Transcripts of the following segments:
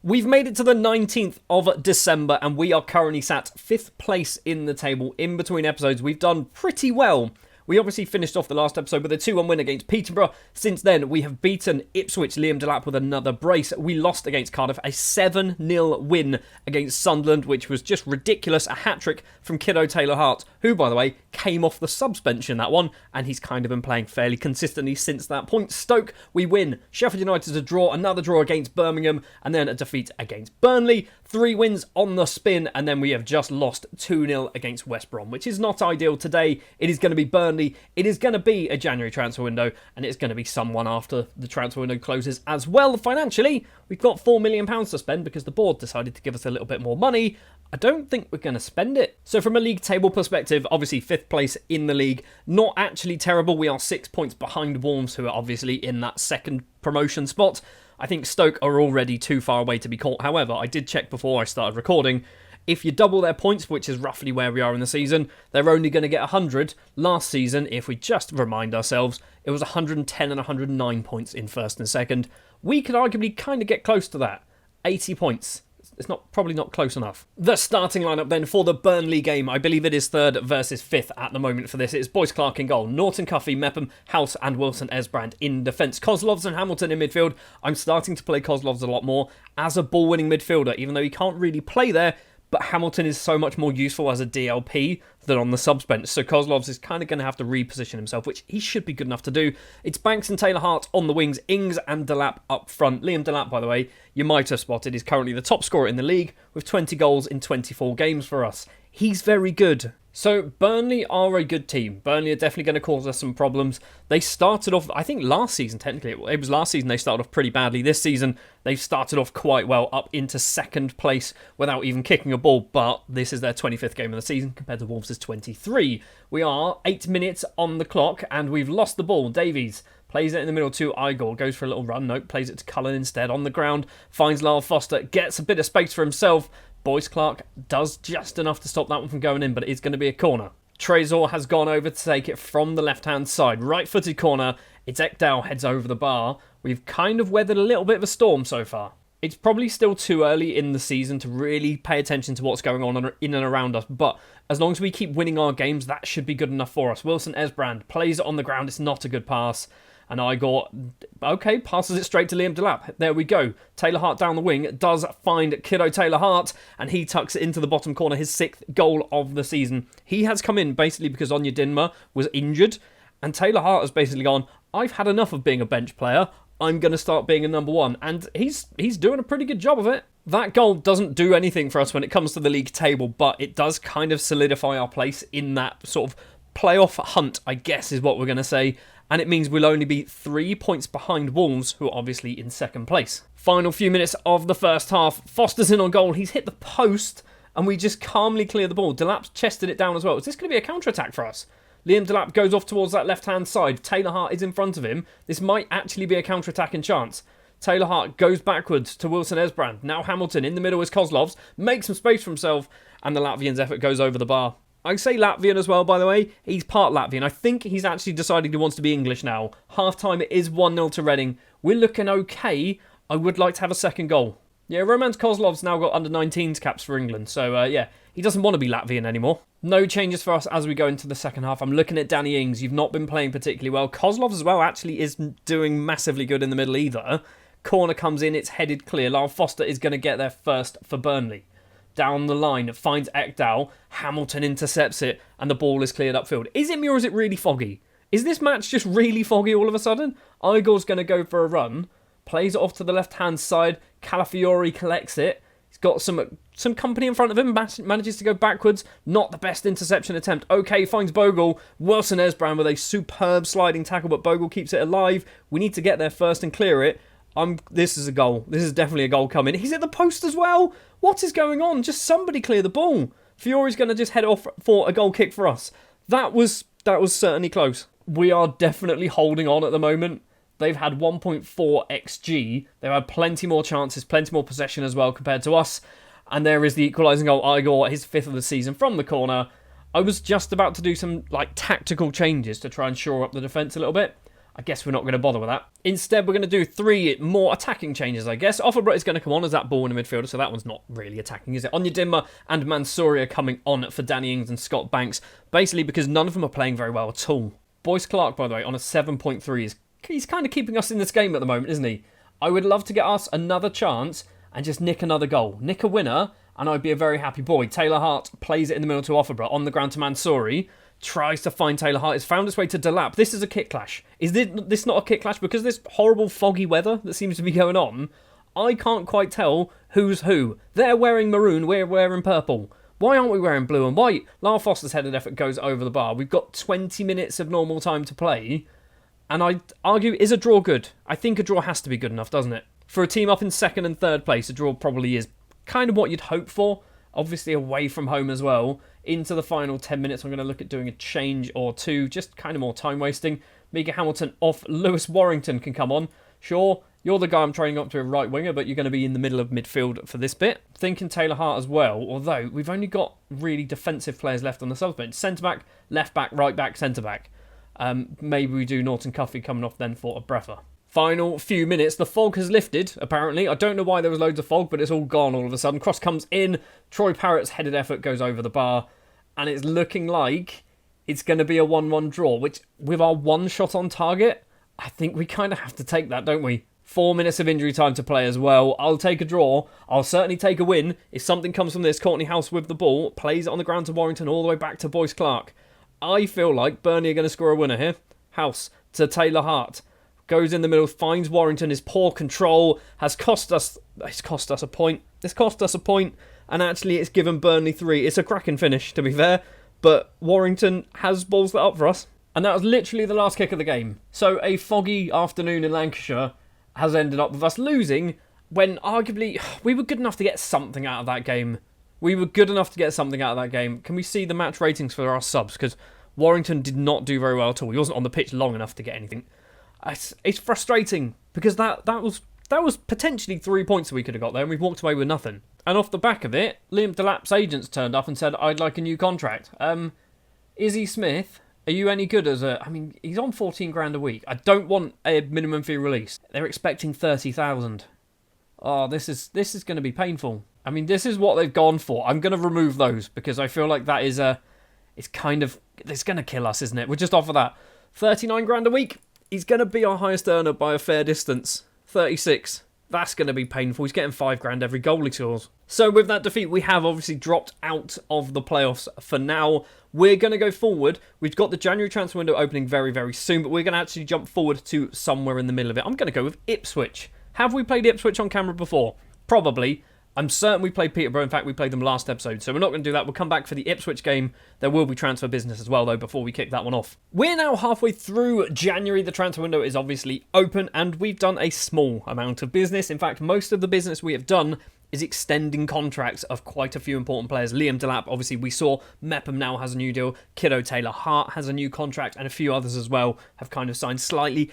We've made it to the 19th of December and we are currently sat 5th place in the table. In between episodes, we've done pretty well. We obviously finished off the last episode with a 2-1 win against Peterborough. Since then, we have beaten Ipswich, Liam Delap with another brace. We lost against Cardiff, a 7-0 win against Sunderland, which was just ridiculous. A hat-trick from Kiddo Taylor-Hart, who, by the way, came off the subs bench in that one, and he's kind of been playing fairly consistently since that point. Stoke, we win. Sheffield United a draw, another draw against Birmingham, and then a defeat against Burnley. 3 wins on the spin, and then we have just lost 2-0 against West Brom, which is not ideal today. It is going to be Burnley. It is going to be a January transfer window, and it's going to be someone after the transfer window closes as well. Financially, we've got £4 million to spend because the board decided to give us a little bit more money. I don't think we're going to spend it. So from a league table perspective, obviously 5th place in the league. Not actually terrible. We are 6 points behind Wolves, who are obviously in that second promotion spot. I think Stoke are already too far away to be caught. However, I did check before I started recording. If you double their points, which is roughly where we are in the season, they're only going to get 100. Last season, if we just remind ourselves, it was 110 and 109 points in first and second. We could arguably kind of get close to that. 80 points. It's probably not close enough. The starting lineup then for the Burnley game. I believe it is 3rd versus 5th at the moment for this. It's Boyce Clark in goal, Norton Cuffy, Mepham, House and Wilson Esbrand in defence. Kozlovs and Hamilton in midfield. I'm starting to play Kozlovs a lot more as a ball-winning midfielder, even though he can't really play there. But Hamilton is so much more useful as a DLP than on the subs bench. So Kozlovs is kind of going to have to reposition himself, which he should be good enough to do. It's Banks and Taylor-Hart on the wings, Ings and Delap up front. Liam Delap, by the way, you might have spotted, is currently the top scorer in the league with 20 goals in 24 games for us. He's very good. So Burnley are a good team. Burnley are definitely going to cause us some problems. They started off, I think last season, technically, it was last season they started off pretty badly. This season, they've started off quite well, up into 2nd place without even kicking a ball. But this is their 25th game of the season compared to Wolves' 23. We are 8 minutes on the clock and we've lost the ball. Davies plays it in the middle to Igor, goes for a little run. Nope, plays it to Cullen instead on the ground. Finds Lyle Foster, gets a bit of space for himself. Boyce Clark does just enough to stop that one from going in, but it is going to be a corner. Trezor has gone over to take it from the left-hand side. Right-footed corner. It's Ekdal heads over the bar. We've kind of weathered a little bit of a storm so far. It's probably still too early in the season to really pay attention to what's going on in and around us, but as long as we keep winning our games, that should be good enough for us. Wilson Esbrand plays it on the ground. It's not a good pass. And Igor, okay, passes it straight to Liam Delap. There we go. Taylor-Hart down the wing does find Kiddo Taylor-Hart, and he tucks it into the bottom corner, his 6th goal of the season. He has come in basically because Onyedinma was injured, and Taylor-Hart has basically gone, I've had enough of being a bench player. I'm going to start being a number 1. And he's doing a pretty good job of it. That goal doesn't do anything for us when it comes to the league table, but it does kind of solidify our place in that sort of playoff hunt, I guess is what we're going to say. And it means we'll only be 3 points behind Wolves, who are obviously in 2nd place. Final few minutes of the first half. Foster's in on goal. He's hit the post, and we just calmly clear the ball. Delap's chested it down as well. Is this going to be a counter-attack for us? Liam Delap goes off towards that left-hand side. Taylor-Hart is in front of him. This might actually be a counter-attacking chance. Taylor-Hart goes backwards to Wilson Esbrand. Now Hamilton in the middle is Kozlovs. Makes some space for himself, and the Latvian's effort goes over the bar. I say Latvian as well, by the way. He's part Latvian. I think he's actually decided he wants to be English now. Half-time, it is 1-0 to Reading. We're looking okay. I would like to have a second goal. Yeah, Roman Kozlov's now got under-19s caps for England. So, yeah, he doesn't want to be Latvian anymore. No changes for us as we go into the second half. I'm looking at Danny Ings. You've not been playing particularly well. Kozlov as well actually isn't doing massively good in the middle either. Corner comes in. It's headed clear. Lyle Foster is going to get there first for Burnley. Down the line, finds Ekdal. Hamilton intercepts it, and the ball is cleared upfield. Is it me or is it really foggy? Is this match just really foggy all of a sudden? Igor's going to go for a run. Plays it off to the left-hand side. Calafiori collects it. He's got some company in front of him. Manages to go backwards. Not the best interception attempt. Okay, finds Bogle. Wilson Esbrand with a superb sliding tackle, but Bogle keeps it alive. We need to get there first and clear it. This is a goal. This is definitely a goal coming. He's at the post as well. What is going on? Just somebody clear the ball. Fiore's going to just head off for a goal kick for us. That was certainly close. We are definitely holding on at the moment. They've had 1.4 XG. They've had plenty more chances, plenty more possession as well compared to us. And there is the equalising goal. Igor, his 5th of the season from the corner. I was just about to do some tactical changes to try and shore up the defence a little bit. I guess we're not going to bother with that. Instead, we're going to do 3 more attacking changes, I guess. Offenborough is going to come on as that ball in the midfielder, so that one's not really attacking, is it? Onyedinma and Mansouri are coming on for Danny Ings and Scott Banks, basically because none of them are playing very well at all. Boyce Clark, by the way, on a 7.3, he's kind of keeping us in this game at the moment, isn't he? I would love to get us another chance and just nick another goal. Nick a winner, and I'd be a very happy boy. Taylor Hart plays it in the middle to Offenborough, on the ground to Mansouri. Tries to find Taylor Hart. It's found its way to Delap. This is a kick clash. Is this not a kick clash? Because of this horrible foggy weather that seems to be going on, I can't quite tell who's who. They're wearing maroon, we're wearing purple. Why aren't we wearing blue and white? Lara Foster's headed effort goes over the bar. We've got 20 minutes of normal time to play. And I'd argue, is a draw good? I think a draw has to be good enough, doesn't it? For a team up in 2nd and 3rd place, a draw probably is kind of what you'd hope for. Obviously away from home as well. Into the final 10 minutes, I'm going to look at doing a change or 2, just kind of more time wasting. Mika Hamilton off, Lewis Warrington can come on. Sure, you're the guy I'm training up to a right winger, but you're going to be in the middle of midfield for this bit. Thinking Taylor Hart as well, although we've only got really defensive players left on the subs bench. Centre-back, left-back, right-back, centre-back. Maybe we do Norton Cuffy coming off then for a breather. Final few minutes, the fog has lifted, apparently. I don't know why there was loads of fog, but it's all gone all of a sudden. Cross comes in, Troy Parrott's headed effort goes over the bar, and it's looking like it's going to be a 1-1 draw, which, with our one shot on target, I think we kind of have to take that, don't we? 4 minutes of injury time to play as well. I'll take a draw. I'll certainly take a win. If something comes from this, Courtney House with the ball, plays it on the ground to Warrington all the way back to Boyce Clark. I feel like Burnley are going to score a winner here. House to Taylor Hart. Goes in the middle, finds Warrington. His poor control has cost us... It's cost us a point. It's cost us a point. And actually, it's given Burnley 3. It's a cracking finish, to be fair. But Warrington has balls that up for us. And that was literally the last kick of the game. So a foggy afternoon in Lancashire has ended up with us losing when arguably we were good enough to get something out of that game. We were good enough to get something out of that game. Can we see the match ratings for our subs? Because Warrington did not do very well at all. He wasn't on the pitch long enough to get anything. It's frustrating because that was potentially 3 points that we could have got there and we've walked away with nothing. And off the back of it, Liam Delap's agents turned up and said, I'd like a new contract. Izzy Smith, are you any good as a... I mean, he's on 14 grand a week. I don't want a minimum fee release. They're expecting 30,000. Oh, this is going to be painful. I mean, this is what they've gone for. I'm going to remove those because I feel like that is it's kind of... It's going to kill us, isn't it? We're just off of that. 39 grand a week. He's going to be our highest earner by a fair distance. 36. That's going to be painful. He's getting 5 grand every goal he scores. So with that defeat, we have obviously dropped out of the playoffs for now. We're going to go forward. We've got the January transfer window opening very, very soon, but we're going to actually jump forward to somewhere in the middle of it. I'm going to go with Ipswich. Have we played Ipswich on camera before? Probably. I'm certain we played Peterborough. In fact, we played them last episode, so we're not going to do that. We'll come back for the Ipswich game. There will be transfer business as well, though, before we kick that one off. We're now halfway through January. The transfer window is obviously open, and we've done a small amount of business. In fact, most of the business we have done is extending contracts of quite a few important players. Liam Delap, obviously, we saw. Mepham now has a new deal. Kiddo Taylor Hart has a new contract, and a few others as well have kind of signed slightly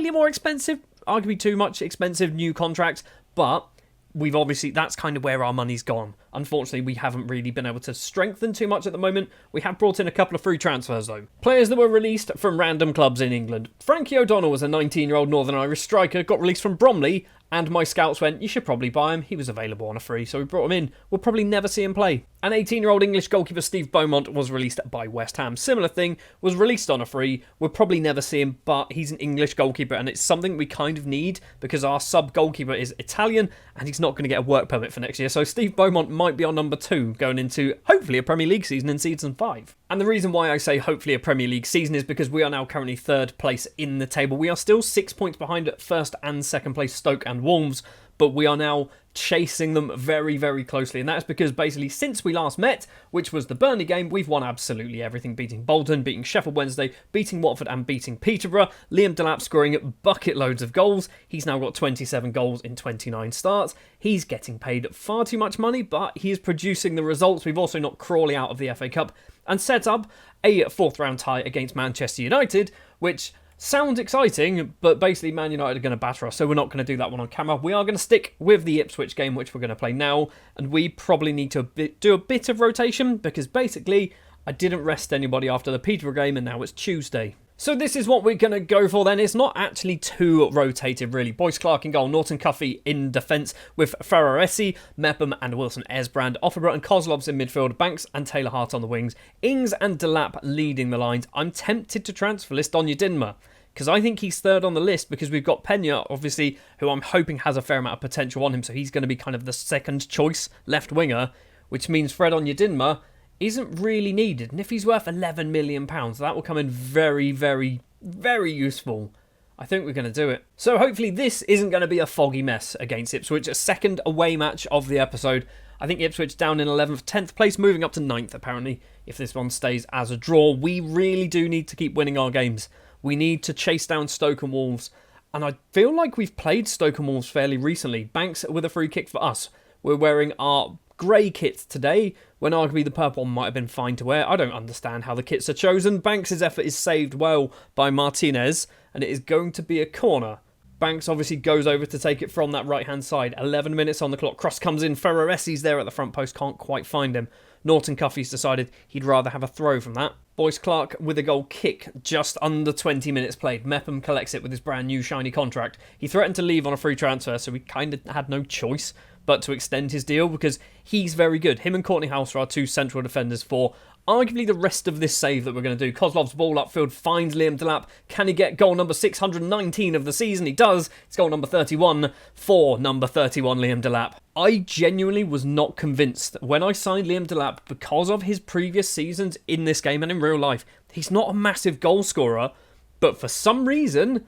more expensive, arguably too much expensive new contracts, but... We've obviously, that's kind of where our money's gone. Unfortunately, we haven't really been able to strengthen too much at the moment. We have brought in a couple of free transfers, though. Players that were released from random clubs in England. Frankie O'Donnell was a 19-year-old Northern Irish striker, got released from Bromley, and my scouts went, you should probably buy him. He was available on a free, so we brought him in. We'll probably never see him play. An 18-year-old English goalkeeper, Steve Beaumont, was released by West Ham. Similar thing, was released on a free. We'll probably never see him, but he's an English goalkeeper, and it's something we kind of need because our sub-goalkeeper is Italian, and he's not going to get a work permit for next year. So Steve Beaumont might be our number 2 going into, hopefully, a Premier League season in Season 5. And the reason why I say hopefully a Premier League season is because we are now currently 3rd place in the table. We are still 6 points behind 1st and 2nd place Stoke and Wolves, but we are now chasing them very, very closely. And that's because basically since we last met, which was the Burnley game, we've won absolutely everything. Beating Bolton, beating Sheffield Wednesday, beating Watford and beating Peterborough. Liam Delap scoring bucket loads of goals. He's now got 27 goals in 29 starts. He's getting paid far too much money, but he is producing the results. We've also knocked Crawley out of the FA Cup and set up a 4th round tie against Manchester United, which... sounds exciting, but basically Man United are going to batter us, so we're not going to do that one on camera. We are going to stick with the Ipswich game, which we're going to play now, and we probably need to do a bit of rotation, because basically I didn't rest anybody after the Peterborough game, and now it's Tuesday. So this is what we're going to go for then. It's not actually too rotated, really. Boyce Clark in goal, Norton Cuffy in defence with Ferraresi, Mepham and Wilson Esbrand, Offerborough and Kozlovs in midfield, Banks and Taylor Hart on the wings, Ings and Delap leading the lines. I'm tempted to transfer list Onyedinma, because I think he's third on the list because we've got Pena, obviously, who I'm hoping has a fair amount of potential on him, so he's going to be kind of the second choice left winger, which means Fred Onyedinma isn't really needed. And if he's worth £11 million, that will come in very, very, very useful. I think we're going to do it. So hopefully this isn't going to be a foggy mess against Ipswich. A second away match of the episode. I think Ipswich down in 11th, 10th place, moving up to 9th apparently, if this one stays as a draw. We really do need to keep winning our games. We need to chase down Stoke and Wolves. And I feel like we've played Stoke and Wolves fairly recently. Banks with a free kick for us. We're wearing our grey kits today, when arguably the purple one might have been fine to wear. I don't understand how the kits are chosen. Banks' effort is saved well by Martinez, and it is going to be a corner. Banks obviously goes over to take it from that right-hand side. 11 minutes on the clock. Cross comes in. Ferraresi's there at the front post. Can't quite find him. Norton Cuffy's decided he'd rather have a throw from that. Boyce Clark with a goal kick just under 20 minutes played. Mepham collects it with his brand new shiny contract. He threatened to leave on a free transfer, so we kind of had no choice but to extend his deal because he's very good. Him and Courtney House are our two central defenders for arguably the rest of this save that we're going to do. Kozlov's ball upfield finds Liam Delap. Can he get goal number 619 of the season? He does. It's goal number 31 for number 31 Liam Delap. I genuinely was not convinced when I signed Liam Delap because of his previous seasons in this game and in real life. He's not a massive goal scorer, but for some reason,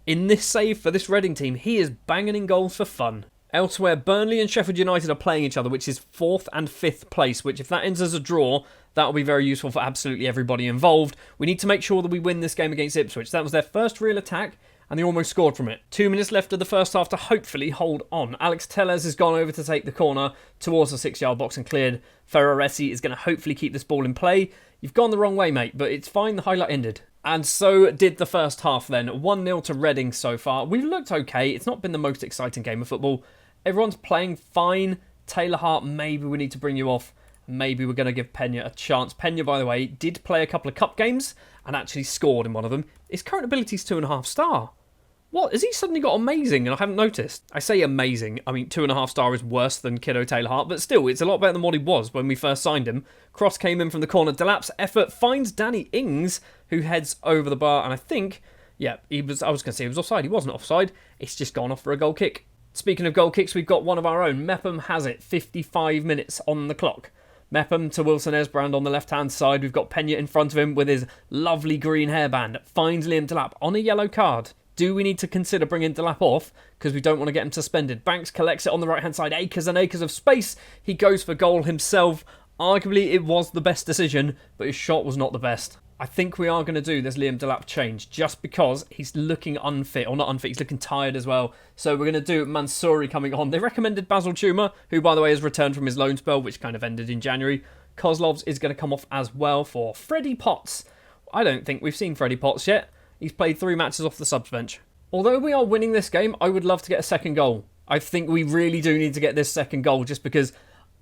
in this save for this Reading team, he is banging in goals for fun. Elsewhere, Burnley and Sheffield United are playing each other, which is 4th and 5th place, which if that ends as a draw, that will be very useful for absolutely everybody involved. We need to make sure that we win this game against Ipswich. That was their first real attack, and they almost scored from it. 2 minutes left of the first half to hopefully hold on. Alex Tellez has gone over to take the corner towards the 6-yard box and cleared. Ferraresi is going to hopefully keep this ball in play. You've gone the wrong way, mate, but it's fine. The highlight ended. And so did the first half then. 1-0 to Reading so far. We've looked okay. It's not been the most exciting game of football. Everyone's playing fine. Taylor Hart, maybe we need to bring you off. Maybe we're going to give Pena a chance. Pena, by the way, did play a couple of cup games and actually scored in one of them. His current ability is 2.5 star. What? Has he suddenly got amazing and I haven't noticed? I say amazing. I mean, 2.5 star is worse than Kiddo Taylor Hart, but still, it's a lot better than what he was when we first signed him. Cross came in from the corner. Delap's effort finds Danny Ings, who heads over the bar. And I think, yeah, I was going to say he was offside. He wasn't offside. It's just gone off for a goal kick. Speaking of goal kicks, we've got one of our own. Mepham has it. 55 minutes on the clock. Mepham to Wilson Esbrand on the left-hand side. We've got Pena in front of him with his lovely green hairband. Finds Liam Delap on a yellow card. Do we need to consider bringing Delap off? Because we don't want to get him suspended. Banks collects it on the right-hand side. Acres and acres of space. He goes for goal himself. Arguably, it was the best decision, but his shot was not the best. I think we are going to do this Liam Delap change just because he's looking unfit, or not unfit, he's looking tired as well. So we're going to do Mansouri coming on. They recommended Basil Chuma, who by the way has returned from his loan spell, which kind of ended in January. Kozlovs is going to come off as well for Freddie Potts. I don't think we've seen Freddie Potts yet. He's played 3 matches off the subs bench. Although we are winning this game, I would love to get a second goal. I think we really do need to get this second goal just because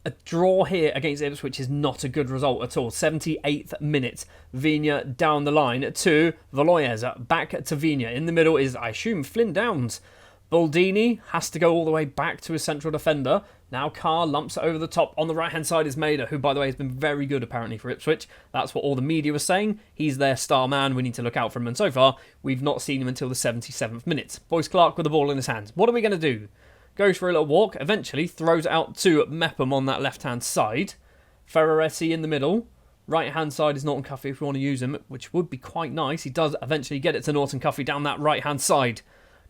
a draw here against Ipswich is not a good result at all. 78th minute. Vigna down the line to Valoyes. Back to Vigna. In the middle is, I assume, Flynn Downs. Baldini has to go all the way back to his central defender. Now Carr lumps it over the top. On the right-hand side is Maida, who, by the way, has been very good, apparently, for Ipswich. That's what all the media was saying. He's their star man. We need to look out for him. And so far, we've not seen him until the 77th minute. Boyce Clark with the ball in his hands. What are we going to do? Goes for a little walk, eventually throws it out to Mepham on that left-hand side. Ferraresi in the middle. Right-hand side is Norton Cuffy if we want to use him, which would be quite nice. He does eventually get it to Norton Cuffy down that right-hand side.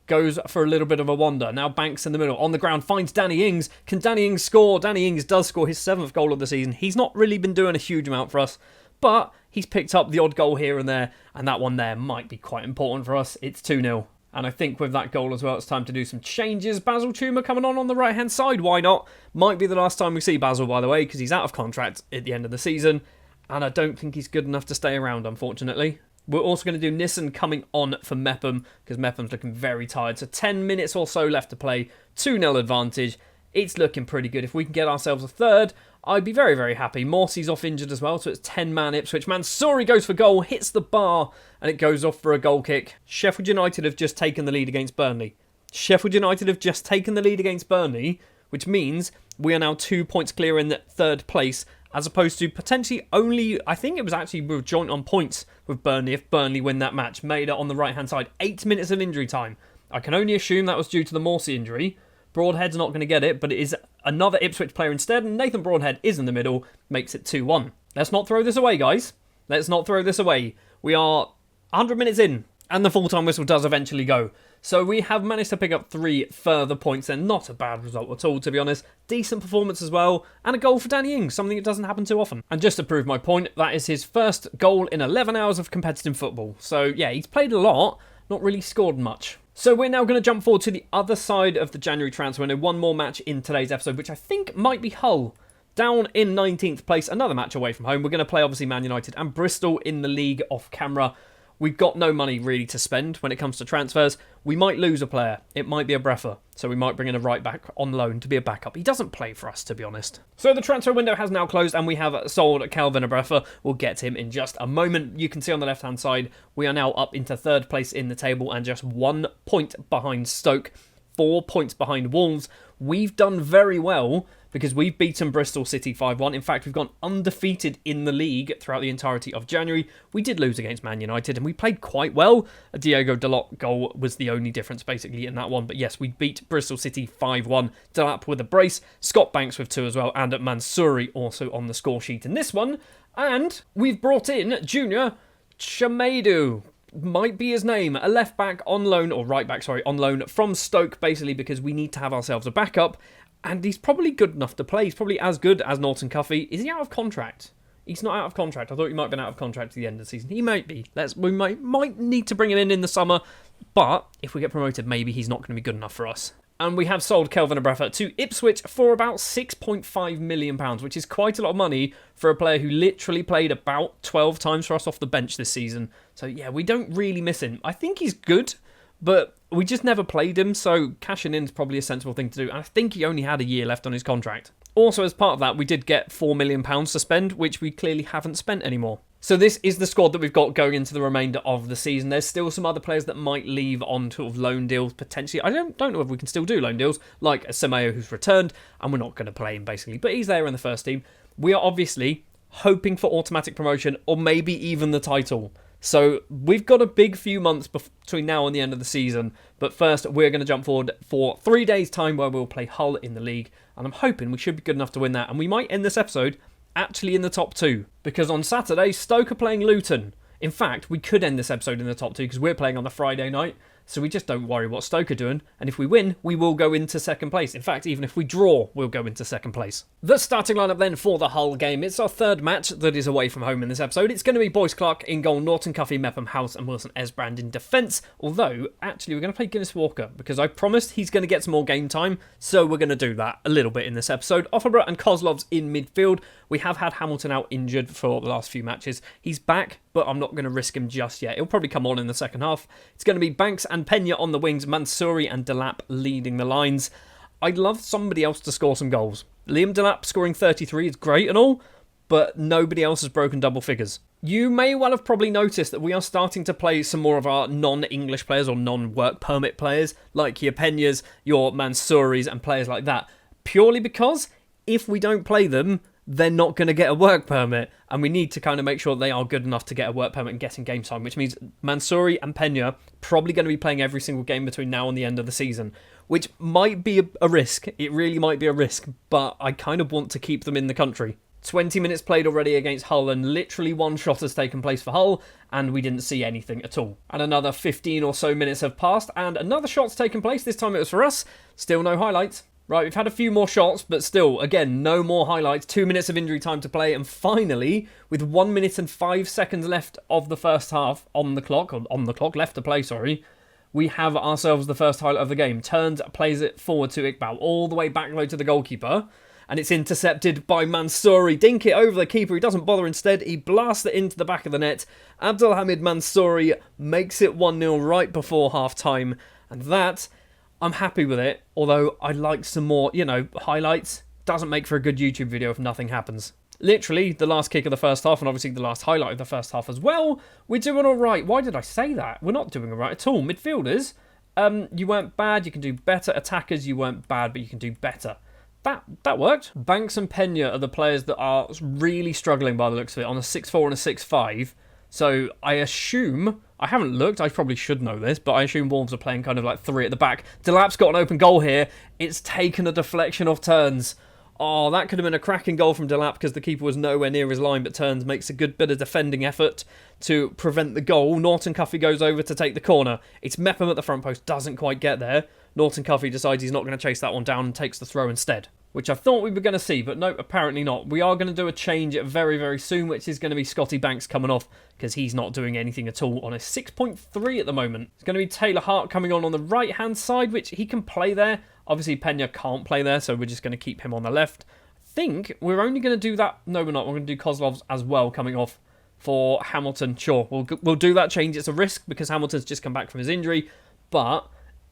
Goes for a little bit of a wander. Now Banks in the middle. On the ground, finds Danny Ings. Can Danny Ings score? Danny Ings does score his 7th goal of the season. He's not really been doing a huge amount for us, but he's picked up the odd goal here and there, and that one there might be quite important for us. It's 2-0. And I think with that goal as well, it's time to do some changes. Basil Chuma coming on the right-hand side. Why not? Might be the last time we see Basil, by the way, because he's out of contract at the end of the season. And I don't think he's good enough to stay around, unfortunately. We're also going to do Nissen coming on for Mepham, because Mepham's looking very tired. So 10 minutes or so left to play. 2-0 advantage. It's looking pretty good. If we can get ourselves a third, I'd be very, very happy. Morsey's off injured as well, so it's 10-man Ipswich. Mansouri goes for goal, hits the bar, and it goes off for a goal kick. Sheffield United have just taken the lead against Burnley. Which means we are now 2 points clear in the third place, as opposed to potentially only, I think it was actually we were joint on points with Burnley if Burnley win that match. Made it on the right-hand side. 8 minutes of injury time. I can only assume that was due to the Morsey injury. Broadhead's not going to get it, but it is another Ipswich player instead, and Nathan Broadhead is in the middle, makes it 2-1. Let's not throw this away, guys. Let's not throw this away. We are 100 minutes in, and the full-time whistle does eventually go. So we have managed to pick up 3 further points, and not a bad result at all, to be honest. Decent performance as well, and a goal for Danny Ings, something that doesn't happen too often. And just to prove my point, that is his first goal in 11 hours of competitive football. So yeah, he's played a lot, not really scored much. So we're now going to jump forward to the other side of the January transfer window. One more match in today's episode, which I think might be Hull. Down in 19th place, another match away from home. We're going to play, obviously, Man United and Bristol in the league off camera. We've got no money really to spend when it comes to transfers. We might lose a player. It might be a Breffer. So we might bring in a right back on loan to be a backup. He doesn't play for us, to be honest. So the transfer window has now closed and we have sold Calvin Breffer. We'll get him in just a moment. You can see on the left-hand side, we are now up into third place in the table and just 1 point behind Stoke, 4 points behind Wolves. We've done very well because we've beaten Bristol City 5-1. In fact, we've gone undefeated in the league throughout the entirety of January. We did lose against Man United and we played quite well. A Diego Delap goal was the only difference basically in that one. But yes, we beat Bristol City 5-1. Delap with a brace, Scott Banks with 2 as well, and Mansouri also on the score sheet in this one. And we've brought in Junior Chamadu. Might be his name, a left back on loan, or right back, sorry, on loan from Stoke, basically because we need to have ourselves a backup. And he's probably good enough to play. He's probably as good as Norton Cuffy. Is he out of contract? He's not out of contract. I thought he might have been out of contract at the end of the season. He might be. We might need to bring him in the summer. But if we get promoted, maybe he's not going to be good enough for us. And we have sold Kelvin Abrafa to Ipswich for about £6.5 million, which is quite a lot of money for a player who literally played about 12 times for us off the bench this season. So yeah, we don't really miss him. I think he's good, but we just never played him, so cashing in is probably a sensible thing to do. And I think he only had a year left on his contract. Also, as part of that, we did get £4 million to spend, which we clearly haven't spent anymore. So this is the squad that we've got going into the remainder of the season. There's still some other players that might leave on sort of loan deals, potentially. I don't know if we can still do loan deals, like Semeo, who's returned, and we're not going to play him, basically. But he's there in the first team. We are obviously hoping for automatic promotion, or maybe even the title. So we've got a big few months between now and the end of the season. But first, we're going to jump forward for 3 days' time where we'll play Hull in the league. And I'm hoping we should be good enough to win that. And we might end this episode actually in the top 2. Because on Saturday, Stoke are playing Luton. In fact, we could end this episode in the top 2 because we're playing on the Friday night. So we just don't worry what Stoke are doing. And if we win, we will go into second place. In fact, even if we draw, we'll go into second place. The starting lineup then for the Hull game. It's our third match that is away from home in this episode. It's going to be Boyce Clark in goal, Norton Cuffy, Mepham House and Wilson Esbrand in defence. Although, actually, we're going to play Guinness Walker because I promised he's going to get some more game time. So we're going to do that a little bit in this episode. Offenborough and Kozlov's in midfield. We have had Hamilton out injured for the last few matches. He's back, but I'm not going to risk him just yet. He'll probably come on in the second half. It's going to be Banks and Pena on the wings, Mansouri and Delap leading the lines. I'd love somebody else to score some goals. Liam Delap scoring 33 is great and all, but nobody else has broken double figures. You may well have probably noticed that we are starting to play some more of our non-English players or non-work permit players, like your Penas, your Mansouris and players like that, purely because if we don't play them, they're not going to get a work permit, and we need to kind of make sure they are good enough to get a work permit and get in game time, which means Mansouri and Pena probably going to be playing every single game between now and the end of the season, which might be a risk. It really might be a risk, but I kind of want to keep them in the country. 20 minutes played already against Hull, and literally one shot has taken place for Hull, and we didn't see anything at all. And another 15 or so minutes have passed, and another shot's taken place. This time it was for us. Still no highlights. Right, we've had a few more shots, but still, again, no more highlights. 2 minutes of injury time to play, and finally, with 1 minute and 5 seconds left of the first half on the clock, left to play, sorry, we have ourselves the first highlight of the game. Turns, plays it forward to Iqbal, all the way back low to the goalkeeper, and it's intercepted by Mansouri. Dink it over the keeper, he doesn't bother instead, he blasts it into the back of the net. Abdulhamid Mansouri makes it 1-0 right before half-time, and that, I'm happy with it, although I'd like some more, highlights. Doesn't make for a good YouTube video if nothing happens. Literally, the last kick of the first half, and obviously the last highlight of the first half as well, we're doing all right. Why did I say that? We're not doing all right at all. Midfielders, you weren't bad, you can do better. Attackers, you weren't bad, but you can do better. That worked. Banks and Pena are the players that are really struggling by the looks of it on a 6-4 and a 6-5. So I assume, I haven't looked, I probably should know this, but I assume Wolves are playing kind of like 3 at the back. Delap's got an open goal here. It's taken a deflection off Turns. Oh, that could have been a cracking goal from Delap because the keeper was nowhere near his line, but Turns makes a good bit of defending effort to prevent the goal. Norton Cuffy goes over to take the corner. It's Mepham at the front post, doesn't quite get there. Norton Cuffy decides he's not going to chase that one down and takes the throw instead, which I thought we were going to see, but no, apparently not. We are going to do a change very, very soon, which is going to be Scotty Banks coming off because he's not doing anything at all on a 6.3 at the moment. It's going to be Taylor Hart coming on the right-hand side, which he can play there. Obviously, Pena can't play there, so we're just going to keep him on the left. I think we're only going to do that. No, we're not. We're going to do Kozlov's as well coming off for Hamilton. Sure, we'll do that change. It's a risk because Hamilton's just come back from his injury, but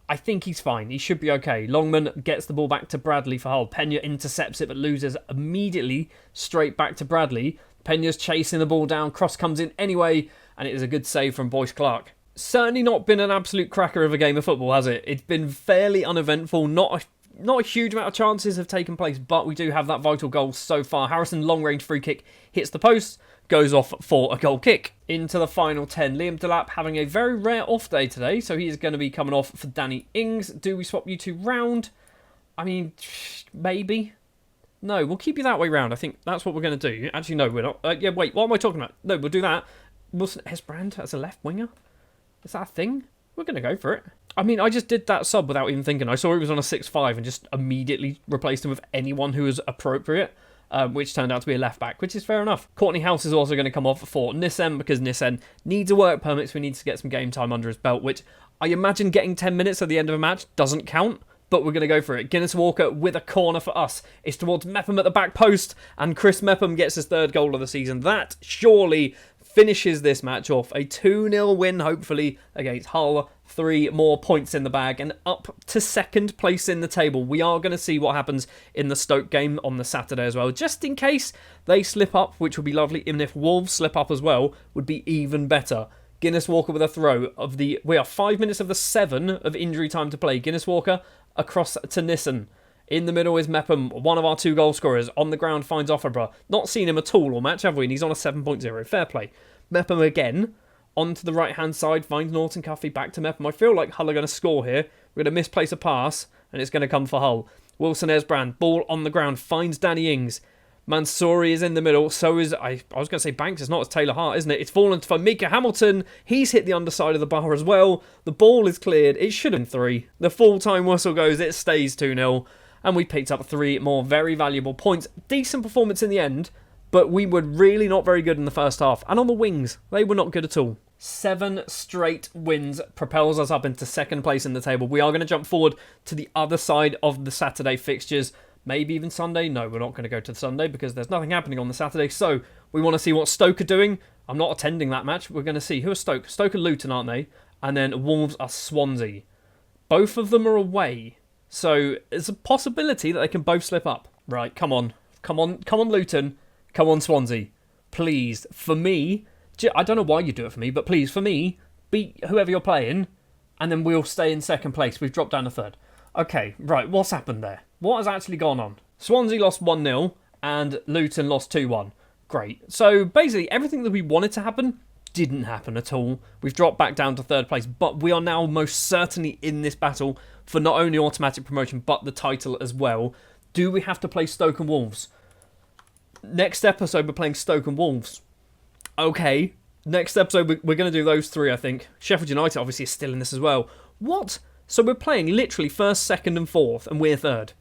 I think he's fine. He should be okay. Longman gets the ball back to Bradley for Hull. Pena intercepts it but loses immediately straight back to Bradley. Pena's chasing the ball down. Cross comes in anyway, and it is a good save from Boyce Clark. Certainly not been an absolute cracker of a game of football, has it? It's been fairly uneventful. Not a huge amount of chances have taken place, but we do have that vital goal so far. Harrison, long-range free kick, hits the post, goes off for a goal kick. Into the final 10. Liam Delap having a very rare off day today, so he is going to be coming off for Danny Ings. Do we swap you two round? I mean, maybe. No, we'll keep you that way round. I think that's what we're going to do. Actually, no, we're not. Yeah, wait, what am I talking about? No, we'll do that. Wilson Hesbrand as a left winger? Is that a thing? We're going to go for it. I mean, I just did that sub without even thinking. I saw he was on a 6-5 and just immediately replaced him with anyone who was appropriate, which turned out to be a left-back, which is fair enough. Courtney House is also going to come off for Nissen because Nissen needs a work permit, so he needs to get some game time under his belt, which I imagine getting 10 minutes at the end of a match doesn't count, but we're going to go for it. Guinness Walker with a corner for us. It's towards Mepham at the back post, and Chris Mepham gets his 3rd goal of the season. That surely finishes this match off. A 2-0 win, hopefully, against Hull. 3 more points in the bag and up to 2nd place in the table. We are going to see what happens in the Stoke game on the Saturday as well, just in case they slip up, which would be lovely. Even if Wolves slip up as well, would be even better. Guinness Walker with a throw of the... We are 5 minutes of the 7 of injury time to play. Guinness Walker across to Nissen. In the middle is Mepham, one of our 2 goal scorers. On the ground finds Offerborough. Not seen him at all all match, have we? And he's on a 7.0. Fair play. Mepham again. Onto the right-hand side, finds Norton Cuffy, back to Mepham. I feel like Hull are going to score here. We're going to misplace a pass, and it's going to come for Hull. Wilson Esbrand, ball on the ground, finds Danny Ings. Mansouri is in the middle, so is... I was going to say Banks, it's not, it's Taylor Hart, isn't it? It's fallen for Mika Hamilton. He's hit the underside of the bar as well. The ball is cleared. It should have been 3. The full-time whistle goes, it stays 2-0. And we picked up 3 more very valuable points. Decent performance in the end, but we were really not very good in the first half. And on the wings, they were not good at all. 7 straight wins propels us up into 2nd place in the table. We are going to jump forward to the other side of the Saturday fixtures. Maybe even Sunday. No, we're not going to go to the Sunday because there's nothing happening on the Saturday. So we want to see what Stoke are doing. I'm not attending that match. We're going to see who are Stoke. Stoke are Luton, aren't they? And then Wolves are Swansea. Both of them are away. So there's a possibility that they can both slip up. Right, come on. Come on, Luton. Come on, Swansea. Please, for me... I don't know why you do it for me, but please, for me, beat whoever you're playing, and then we'll stay in 2nd place. We've dropped down to 3rd. Okay, right, what's happened there? What has actually gone on? Swansea lost 1-0, and Luton lost 2-1. Great. So, basically, everything that we wanted to happen didn't happen at all. We've dropped back down to 3rd place, but we are now most certainly in this battle for not only automatic promotion, but the title as well. Do we have to play Stoke and Wolves? Next episode, we're playing Stoke and Wolves. Okay, next episode we're going to do those 3, I think. Sheffield United obviously is still in this as well. What? So we're playing literally 1st, 2nd and 4th, and we're 3rd.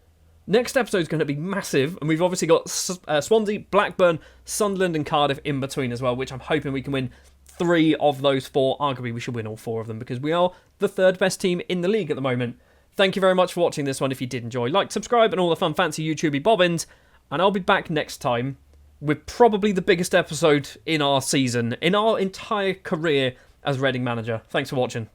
Next episode is going to be massive, and we've obviously got Swansea, Blackburn, Sunderland and Cardiff in between as well, which I'm hoping we can win 3 of those 4. Arguably we should win all 4 of them because we are the 3rd best team in the league at the moment. Thank you very much for watching this one. If you did enjoy, like, subscribe and all the fun fancy YouTubey bobbins, and I'll be back next time with probably the biggest episode in our season, in our entire career as Reading manager. Thanks for watching.